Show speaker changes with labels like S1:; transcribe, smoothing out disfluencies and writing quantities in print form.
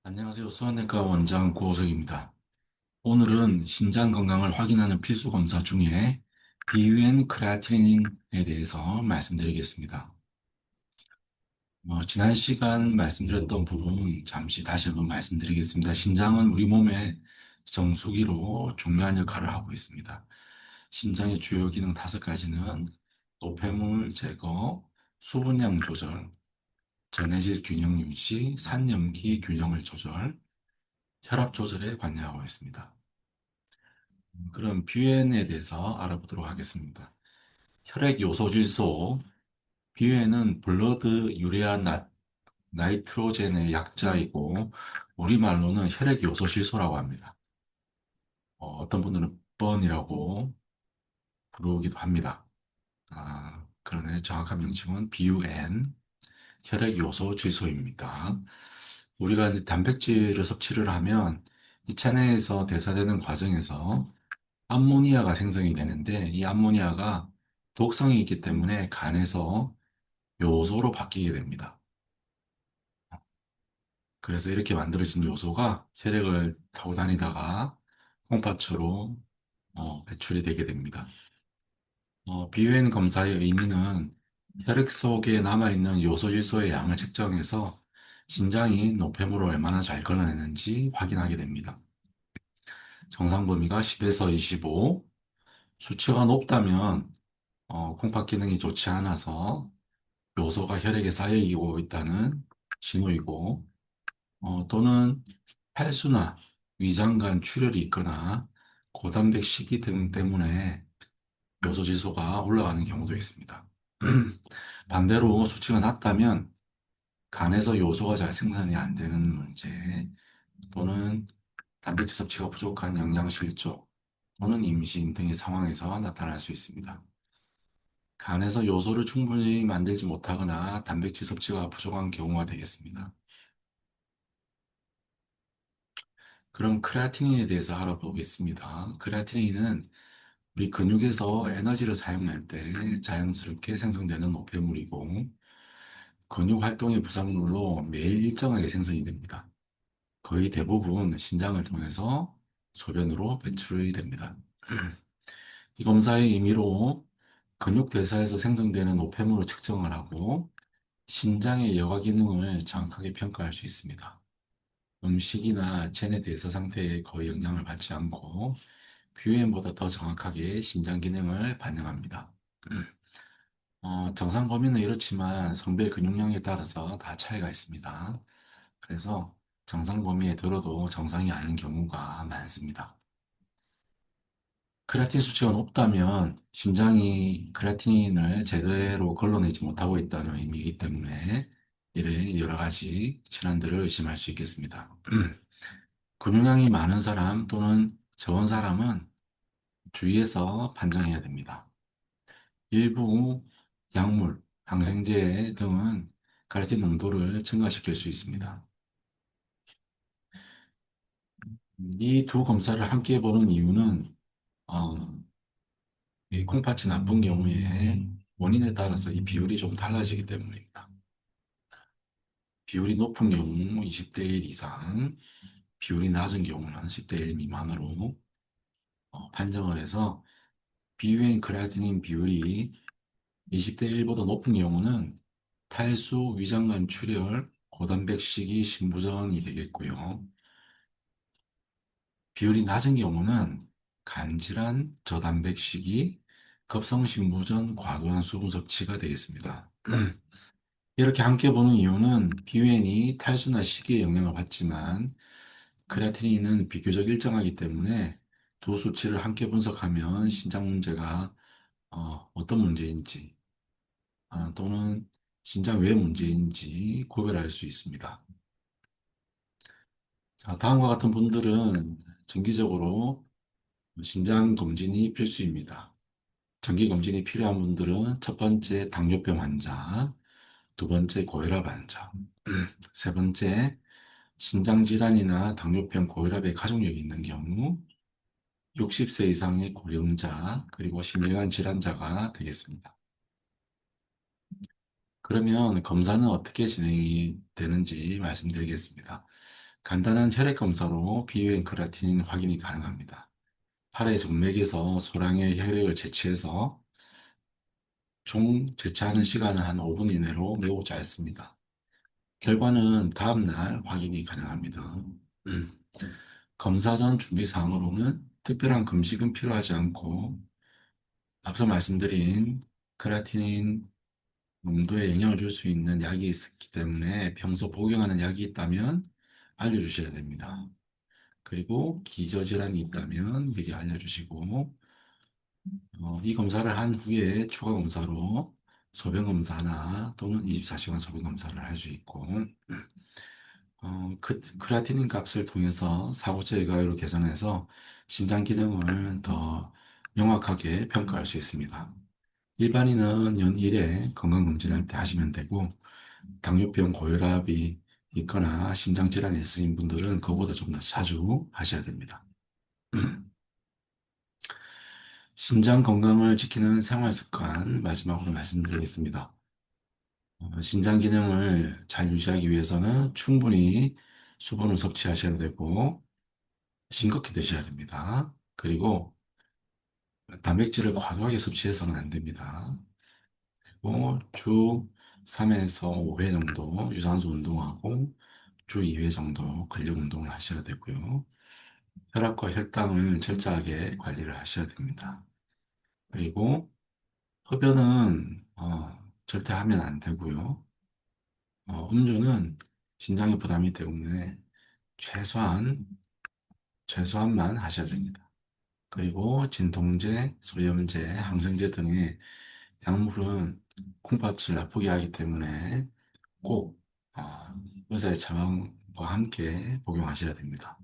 S1: 안녕하세요. 소아내과 원장 고호석입니다. 오늘은 신장 건강을 확인하는 필수 검사 중에 비유엔 크레아티닌에 대해서 말씀드리겠습니다. 지난 시간 말씀드렸던 부분 잠시 다시 한번 말씀드리겠습니다. 신장은 우리 몸의 정수기로 중요한 역할을 하고 있습니다. 신장의 주요 기능 5가지는 노폐물 제거, 수분량 조절, 전해질 균형 유지, 산염기 균형을 조절, 혈압 조절에 관여하고 있습니다. 그럼 뷰엔에 대해서 알아보도록 하겠습니다. 혈액 요소 질소, 뷰엔은 블러드 유레아 나이트로젠의 약자이고 우리말로는 혈액 요소 질소라고 합니다. 떤 분들은 뻔이라고 부르기도 합니다. 그러네. 정확한 명칭은 BUN, 혈액 요소 질소입니다. 우리가 이제 단백질을 섭취를 하면 이 체내에서 대사되는 과정에서 암모니아가 생성이 되는데 이 암모니아가 독성이 있기 때문에 간에서 요소로 바뀌게 됩니다. 그래서 이렇게 만들어진 요소가 혈액을 타고 다니다가 콩팥으로 배출이 되게 됩니다. 비유엔 검사의 의미는 혈액 속에 남아있는 요소 질소의 양을 측정해서 신장이 노폐물을 얼마나 잘 걸러내는지 확인하게 됩니다. 정상 범위가 10에서 25, 수치가 높다면 콩팥 기능이 좋지 않아서 요소가 혈액에 쌓이고 있다는 신호이고, 또는 혈수나 위장 간 출혈이 있거나 고단백 식이 등 때문에 요소 지수가 올라가는 경우도 있습니다. 반대로 수치가 낮다면 간에서 요소가 잘 생산이 안 되는 문제, 또는 단백질 섭취가 부족한 영양실조, 또는 임신 등의 상황에서 나타날 수 있습니다. 간에서 요소를 충분히 만들지 못하거나 단백질 섭취가 부족한 경우가 되겠습니다. 그럼 크레아티닌에 대해서 알아보겠습니다. 크레아티닌은 우리 근육에서 에너지를 사용할 때 자연스럽게 생성되는 노폐물이고 근육 활동의 부산물로 매일 일정하게 생성이 됩니다. 거의 대부분 신장을 통해서 소변으로 배출이 됩니다. 이 검사의 의미로 근육 대사에서 생성되는 노폐물을 측정을 하고 신장의 여가 기능을 정확하게 평가할 수 있습니다. 음식이나 체내 대사 상태에 거의 영향을 받지 않고 뷰엔보다 더 정확하게 신장 기능을 반영합니다. 정상 범위는 이렇지만 성별 근육량에 따라서 다 차이가 있습니다. 그래서 정상 범위에 들어도 정상이 아닌 경우가 많습니다. 크레아틴 수치가 높다면 신장이 크레아틴을 제대로 걸러내지 못하고 있다는 의미이기 때문에 이런 여러 가지 질환들을 의심할 수 있겠습니다. 근육량이 많은 사람 또는 적은 사람은 주의해서 판정해야 됩니다. 일부 약물, 항생제 등은 카르틴 농도를 증가시킬 수 있습니다. 이 두 검사를 함께 보는 이유는 어, 이 콩팥이 나쁜 경우에 원인에 따라서 이 비율이 좀 달라지기 때문입니다. 비율이 높은 경우 20대 1 이상, 비율이 낮은 경우는 10대 1 미만으로 판정을 해서 비유엔 크레아티닌 비율이 20대 1보다 높은 경우는 탈수, 위장관 출혈, 고단백식이 신부전이 되겠고요. 비율이 낮은 경우는 간질환, 저단백식이, 급성신부전, 과도한 수분 섭취가 되겠습니다. 이렇게 함께 보는 이유는 비유엔이 탈수나 식이에 영향을 받지만 크레아티닌은 비교적 일정하기 때문에 두 수치를 함께 분석하면 신장 문제가 어떤 문제인지 또는 신장 외 문제인지 구별할 수 있습니다. 자, 다음과 같은 분들은 정기적으로 신장 검진이 필수입니다. 정기 검진이 필요한 분들은 첫 번째 당뇨병 환자, 두 번째 고혈압 환자, 세 번째 신장 질환이나 당뇨병, 고혈압의 가족력이 있는 경우, 60세 이상의 고령자, 그리고 심혈관 질환자가 되겠습니다. 그러면 검사는 어떻게 진행이 되는지 말씀드리겠습니다. 간단한 혈액 검사로 비유엔 크레아틴인 확인이 가능합니다. 팔의 정맥에서 소량의 혈액을 채취해서 총 제차하는 시간은 한 5분 이내로 매우 짧습니다. 결과는 다음날 확인이 가능합니다. 음, 검사 전 준비 사항으로는 특별한 금식은 필요하지 않고 앞서 말씀드린 크레아틴인 농도에 영향을 줄 수 있는 약이 있기 때문에 평소 복용하는 약이 있다면 알려주셔야 됩니다. 그리고 기저질환이 있다면 미리 알려주시고 이 검사를 한 후에 추가 검사로 소변 검사나 또는 24시간 소변 검사를 할 수 있고 크레아틴인 값을 통해서 사고체 일가율을 계산해서 신장 기능을 더 명확하게 평가할 수 있습니다. 일반인은 연 1회 건강검진할 때 하시면 되고 당뇨병 고혈압이 있거나 심장질환이 있으신 분들은 그거보다 좀 더 자주 하셔야 됩니다. 신장 건강을 지키는 생활 습관 마지막으로 말씀드리겠습니다. 신장 기능을 잘 유지하기 위해서는 충분히 수분을 섭취하셔야 되고 싱겁게 드셔야 됩니다. 그리고 단백질을 과도하게 섭취해서는 안 됩니다. 그리고 주 3에서 5회 정도 유산소 운동하고 주 2회 정도 근력 운동을 하셔야 되고요. 혈압과 혈당을 철저하게 관리를 하셔야 됩니다. 그리고 흡연은 절대 하면 안 되고요. 음주는 신장에 부담이 때문에 최소한 최소한만 하셔야 됩니다. 그리고 진통제, 소염제, 항생제 등의 약물은 콩팥을 아프게 하기 때문에 꼭 의사의 처방과 함께 복용하셔야 됩니다.